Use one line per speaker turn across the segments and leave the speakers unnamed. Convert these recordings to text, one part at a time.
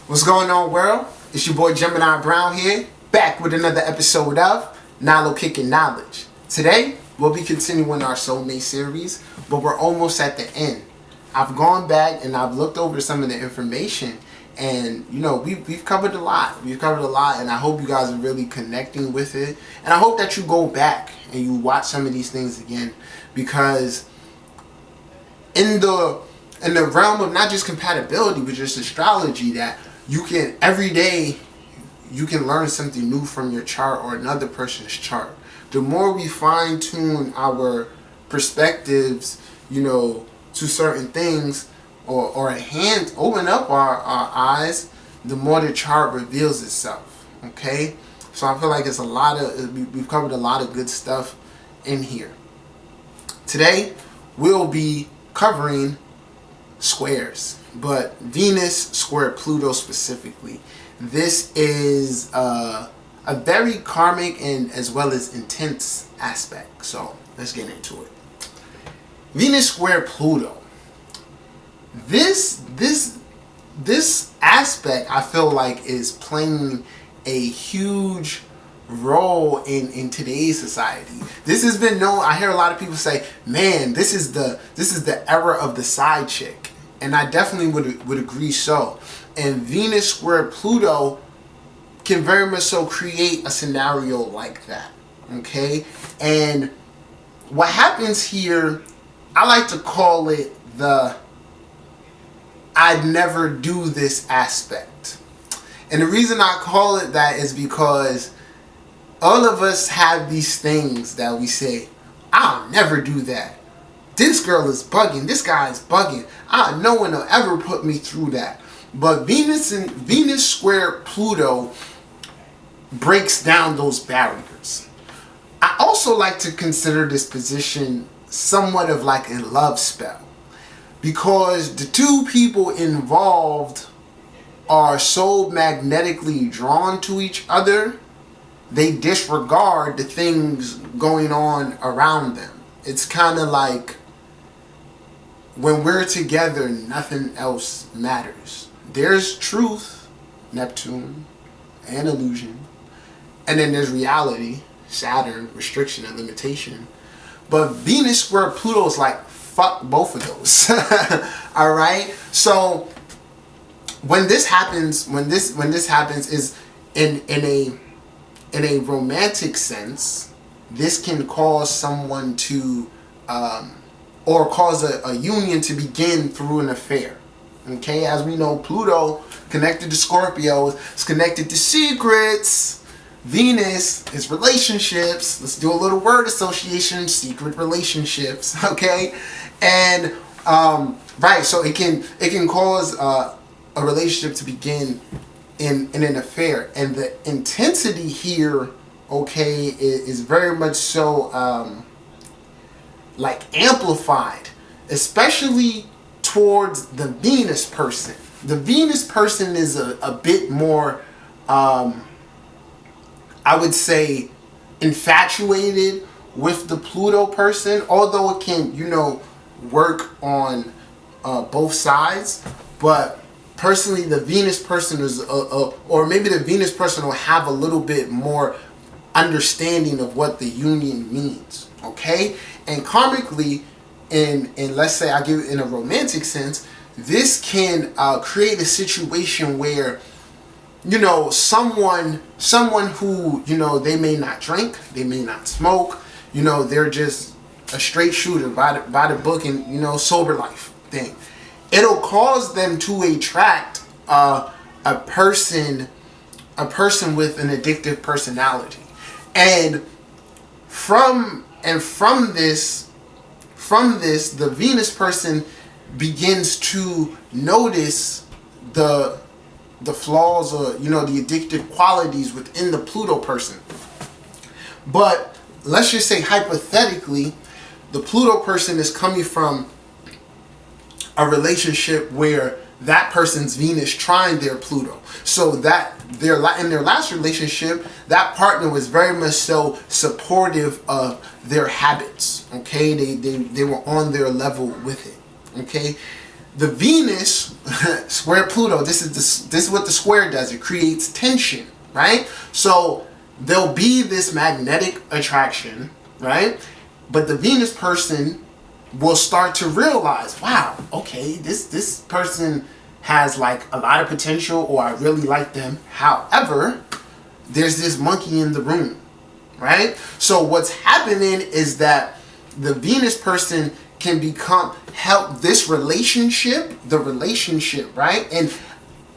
What's going on, world? It's your boy Gemini Brown here, back with another episode of Nalo Kicking Knowledge. Today, we'll be continuing our Soulmate series, but we're almost at the end. I've gone back and I've looked over some of the information, and we've covered a lot. We've covered a lot, and I hope you guys are really connecting with it. And I hope that you go back and you watch some of these things again, because in the realm of not just compatibility, but just astrology, that you can every day you can learn something new from your chart or another person's chart. The more we fine tune our perspectives, to certain things, or open up our eyes, the more the chart reveals itself. Okay, so I feel like it's we've covered a lot of good stuff in here. Today we'll be covering squares, but Venus square Pluto specifically. This is a very karmic and as well as intense aspect. So let's get into it. Venus square Pluto. This aspect, I feel like, is playing a huge role in today's society. This has been known. I hear a lot of people say, "Man, this is the era of the side chick," and I definitely would agree. So, and Venus square Pluto can very much so create a scenario like that. Okay, and what happens here, I like to call it the "I'd never do this" aspect. And the reason I call it that is because all of us have these things that we say, "I'll never do that. This girl is bugging. This guy is bugging. No one will ever put me through that." But Venus square Pluto breaks down those barriers. I also like to consider this position somewhat of like a love spell, because the two people involved are so magnetically drawn to each other, they disregard the things going on around them. It's kind of like when we're together, nothing else matters. There's truth, Neptune, and illusion. And then there's reality, Saturn, restriction and limitation. But Venus square Pluto is like, fuck both of those. Alright? So when this happens is in a romantic sense, this can cause someone to or cause a union to begin through an affair. Okay, as we know, Pluto connected to Scorpio is connected to secrets. Venus is relationships. Let's do a little word association: secret relationships. Okay, and right, so it can cause a relationship to begin in an affair, and the intensity here, okay, is very much so like amplified, especially towards the Venus person. The Venus person is a bit more, I would say, infatuated with the Pluto person, although it can, work on both sides. But personally, the Venus person is, or maybe the Venus person will have a little bit more understanding of what the union means. Okay, and karmically, in let's say I give it in a romantic sense, this can create a situation where someone who they may not drink, they may not smoke, they're just a straight shooter by the book and sober life thing. It'll cause them to attract a person with an addictive personality, and from this, the Venus person begins to notice the flaws, or the addictive qualities within the Pluto person. But let's just say hypothetically, the Pluto person is coming from a relationship where that person's Venus trined their Pluto, so that in their last relationship, that partner was very much so supportive of their habits. Okay, they were on their level with it. Okay, the Venus square Pluto, this is what the square does. It creates tension, right? So there'll be this magnetic attraction, right? But the Venus person will start to realize, wow, okay, this person has like a lot of potential, or I really like them. However, there's this monkey in the room, right? So what's happening is that the Venus person can help this relationship, right? And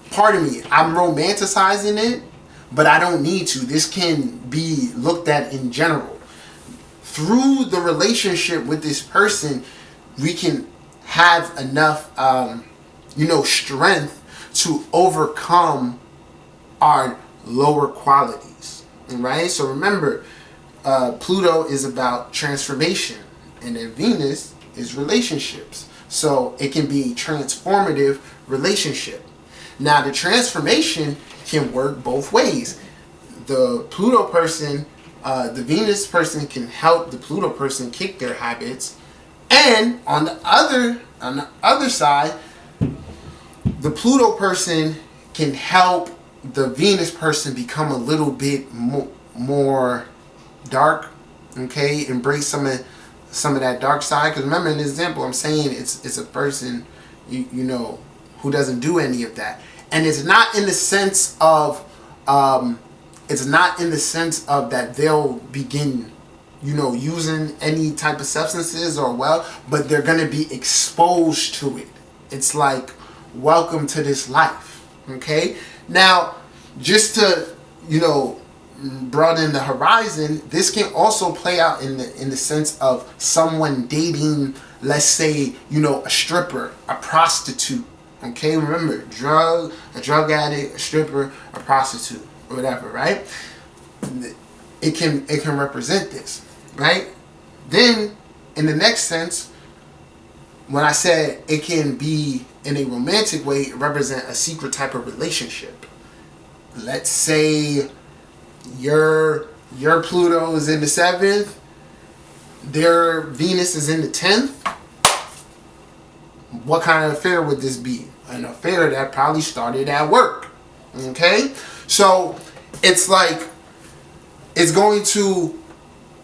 pardon me, I'm romanticizing it, but I don't need to. This can be looked at in general. Through the relationship with this person, we can have enough, strength to overcome our lower qualities, right? So remember, Pluto is about transformation, and then Venus is relationships. So it can be transformative relationship. Now the transformation can work both ways. The Pluto person, the Venus person can help the Pluto person kick their habits, and on the other side, the Pluto person can help the Venus person become a little bit more dark, okay? Embrace some of that dark side. Because remember, in this example, I'm saying it's a person, who doesn't do any of that, and it's not in the sense of that they'll begin, using any type of substances but they're gonna be exposed to it. It's like, welcome to this life, okay? Now, just to, broaden the horizon, this can also play out in the sense of someone dating, let's say, a stripper, a prostitute, okay? Remember, a drug addict, a stripper, a prostitute, or whatever, right? It can represent this, right? Then, in the next sense, when I said it can be in a romantic way, it represent a secret type of relationship. Let's say your Pluto is in the 7th, their Venus is in the 10th. What kind of affair would this be? An affair that probably started at work, okay? So it's like, it's going to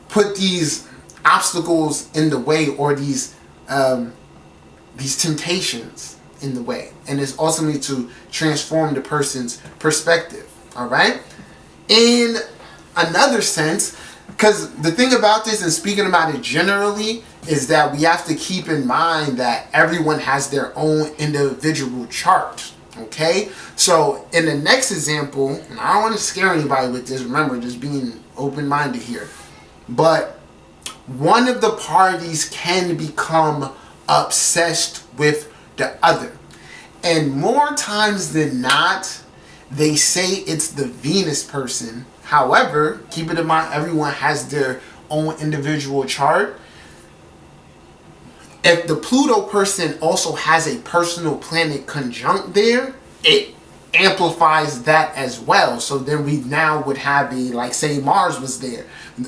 put these obstacles in the way, or these temptations in the way, and it's ultimately to transform the person's perspective. All right. In another sense, because the thing about this, and speaking about it generally, is that we have to keep in mind that everyone has their own individual chart. Okay, so in the next example, and I don't want to scare anybody with this, remember, just being open-minded here, but one of the parties can become obsessed with the other. And more times than not, they say it's the Venus person. However, keep it in mind, everyone has their own individual chart. If the Pluto person also has a personal planet conjunct there, it amplifies that as well. So then we now would have like say Mars was there.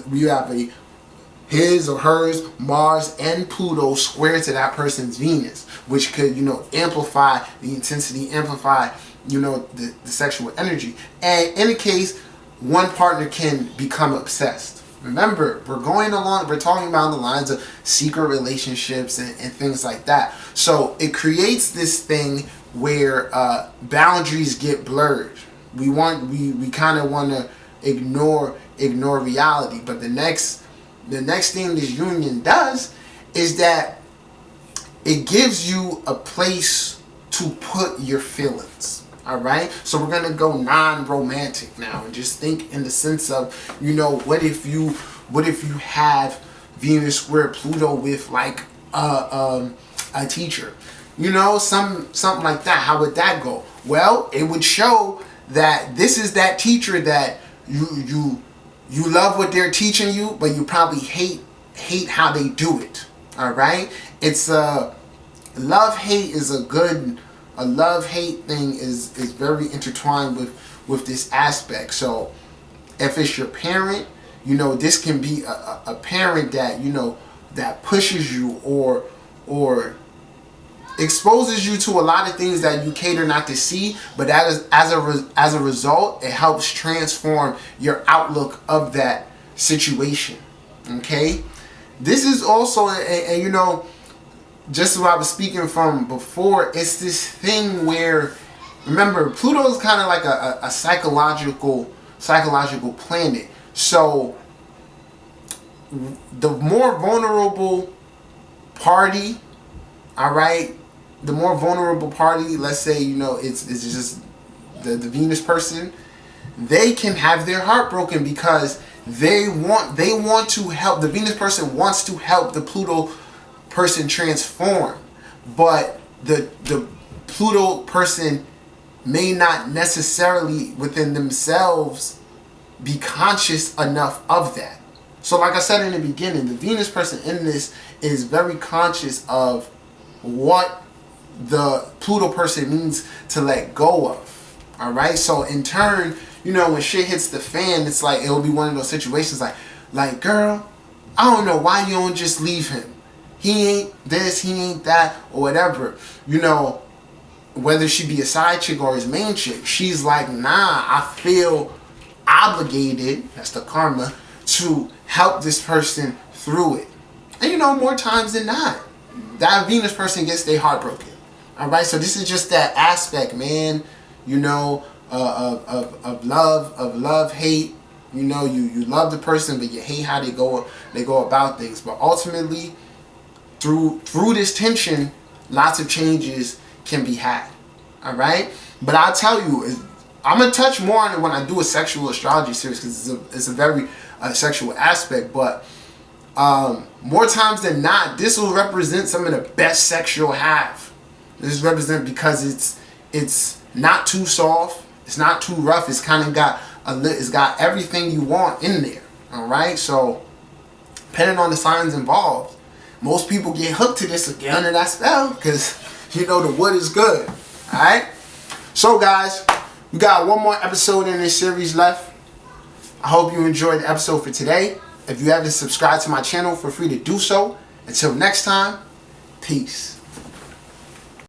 We have his or hers, Mars and Pluto square to that person's Venus, which could, amplify the intensity, amplify, the sexual energy. And in a case, one partner can become obsessed. Remember, we're talking about the lines of secret relationships and things like that. So it creates this thing where boundaries get blurred. We kind of want to ignore reality. But the next thing this union does is that it gives you a place to put your feelings. All right, so we're gonna go non-romantic now, and just think in the sense of, what if you have Venus square Pluto with like a teacher, something like that. How would that go? Well, it would show that this is that teacher that you love what they're teaching you, but you probably hate how they do it. All right, it's a love-hate thing is very intertwined with this aspect. So if it's your parent, this can be a parent that that pushes you, or exposes you to a lot of things that you cater not to see, but that is as a result, it helps transform your outlook of that situation. Okay, this is also and you know, just what I was speaking from before, it's this thing where, remember, Pluto is kind of like a psychological planet. So the more vulnerable party, all right, the more vulnerable party, let's say, you know, it's just the Venus person, they can have their heart broken because they want to help. The Venus person wants to help the Pluto person transform, but the Pluto person may not necessarily within themselves be conscious enough of that. So like I said in the beginning, the Venus person in this is very conscious of what the Pluto person needs to let go of. All right, so in turn, you know, when shit hits the fan, it's like it'll be one of those situations like girl, I don't know why you don't just leave him. He ain't this, he ain't that, or whatever. You know, whether she be a side chick or his main chick, she's like, nah, I feel obligated, that's the karma, to help this person through it. And you know, more times than not, that Venus person gets their heart broken. Alright, so this is just that aspect, man, you know, of love, hate. You know, you love the person, but you hate how they go about things. But ultimately, through this tension, lots of changes can be had. All right, but I'll tell you, I'm gonna touch more on it when I do a sexual astrology series because it's a very sexual aspect. But more times than not, this will represent some of the best sex you'll have. This is represent because it's not too soft, it's not too rough. It's kind of it's got everything you want in there. All right, so depending on the signs involved, most people get hooked to this and get under that spell because, you know, the wood is good. Alright? So guys, we got one more episode in this series left. I hope you enjoyed the episode for today. If you haven't subscribed to my channel, feel free to do so. Until next time, peace.